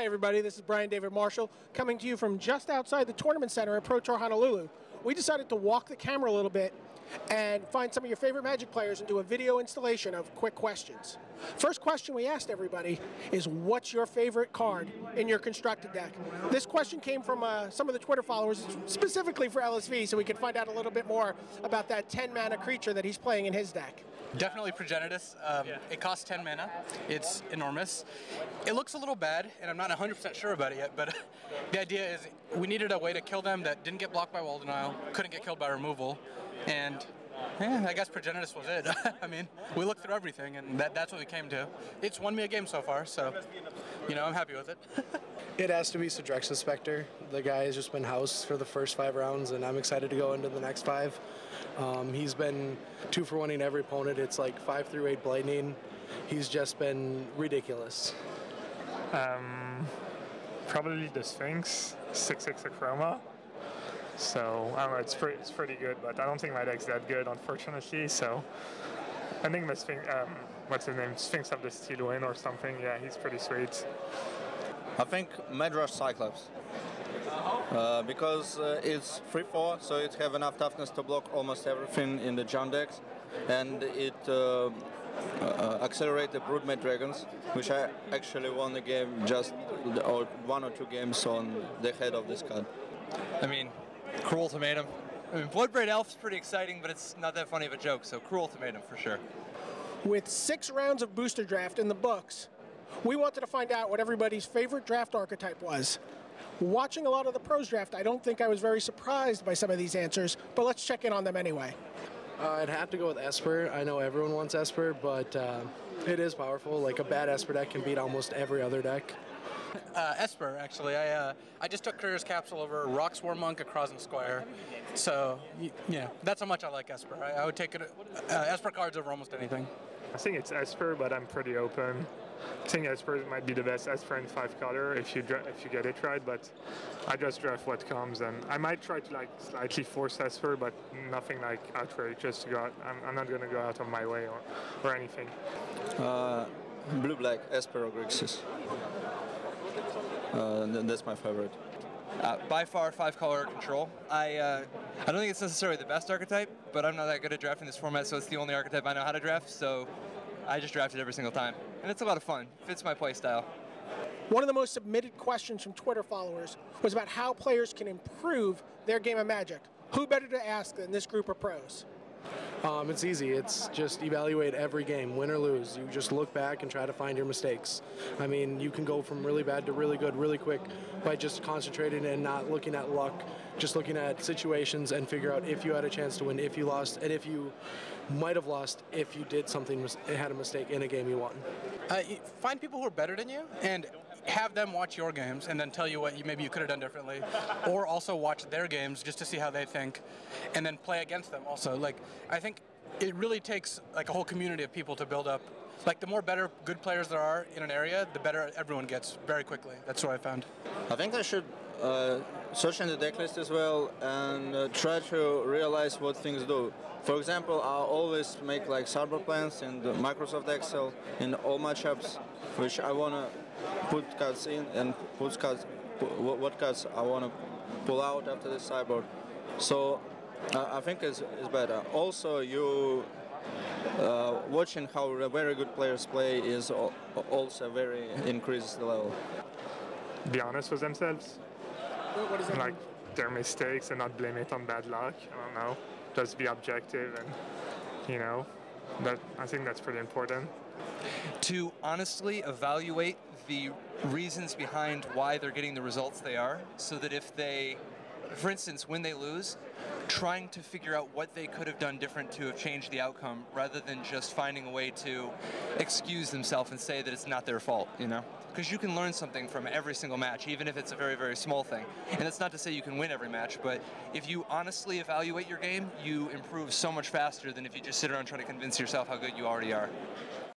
Hi everybody, this is Brian David Marshall coming to you from just outside the tournament center at Pro Tour Honolulu. We decided to walk the camera a little bit and find some of your favorite Magic players and do a video installation of quick questions. First question we asked everybody is, what's your favorite card in your constructed deck? This question came from some of the Twitter followers specifically for LSV, so we could find out a little bit more about that 10 mana creature that he's playing in his deck. Definitely Progenitus. It costs 10 mana. It's enormous. It looks a little bad, and I'm not 100% sure about it yet, but the idea is we needed a way to kill them that didn't get blocked by wall denial, couldn't get killed by removal, and I guess Progenitus was it. I mean, we looked through everything, and that's what we came to. It's won me a game so far, so, you know, I'm happy with it. It has to be Sidrex's Spectre. The guy has just been house for the first 5 rounds, and I'm excited to go into the next 5. He's been 2-for-1-ing every opponent. It's like 5 through 8 Blightning. He's just been ridiculous. Probably the Sphinx, 6/6 Achroma. So, I don't know, it's pretty good, but I don't think my deck's that good, unfortunately, so I think the Sphinx, what's his name, Sphinx of the Steel Wind or something, yeah, he's pretty sweet. I think Madrush Cyclops, because it's 3/4, so it have enough toughness to block almost everything in the John decks, and it accelerated Broodmate Dragons, which I actually won the game just 1 or 2 games on the head of this card. I mean, Cruel Ultimatum. I mean, Bloodbraid Elf's pretty exciting, but it's not that funny of a joke, so Cruel Ultimatum for sure. With 6 rounds of booster draft in the books, we wanted to find out what everybody's favorite draft archetype was. Watching a lot of the pros draft, I don't think I was very surprised by some of these answers, but let's check in on them anyway. I'd have to go with Esper. I know everyone wants Esper, but it is powerful. Like, a bad Esper deck can beat almost every other deck. Esper, actually. I just took Courier's Capsule over Rock Swarm Monk at Crozen Squire. So, yeah, that's how much I like Esper. I would take it, Esper cards over almost anything. I think it's Esper, but I'm pretty open. I think Esper might be the best Esper in 5-color if you get it right, but I just draft what comes, and I might try to like slightly force Esper, but nothing like outrageous to go out. I'm not going to go out of my way or anything. Blue-black Esper or Grixis. That's my favorite. By far, 5-color control. I don't think it's necessarily the best archetype, but I'm not that good at drafting this format, so it's the only archetype I know how to draft, so I just draft it every single time. And it's a lot of fun. Fits my play style. One of the most submitted questions from Twitter followers was about how players can improve their game of Magic. Who better to ask than this group of pros? It's easy. It's just evaluate every game, win or lose. You just look back and try to find your mistakes. I mean, you can go from really bad to really good really quick by just concentrating and not looking at luck, just looking at situations and figure out if you had a chance to win, if you lost, and if you might have lost if you did something, had a mistake in a game you won. Find people who are better than you and have them watch your games and then tell you what maybe you could have done differently, or also watch their games just to see how they think and then play against them also. Like, I think it really takes like a whole community of people to build up. Like, the more better good players there are in an area, the better everyone gets very quickly. That's what I found. I think I should search in the deck list as well and try to realize what things do. For example, I always make like sideboard plans in the Microsoft Excel in all matchups, which I want to put cards in and put cards, what cards I want to pull out after the sideboard. So I think it's better. Also, you watching how very good players play is also very increases the level. Be honest with themselves. What does that like mean? Their mistakes and not blame it on bad luck. I don't know. Just be objective, and you know, I think that's pretty important. To honestly evaluate the reasons behind why they're getting the results they are, so that if they, for instance, when they lose, trying to figure out what they could have done different to have changed the outcome, rather than just finding a way to excuse themselves and say that it's not their fault, you know? Because you can learn something from every single match, even if it's a very, very small thing. And that's not to say you can win every match, but if you honestly evaluate your game, you improve so much faster than if you just sit around trying to convince yourself how good you already are.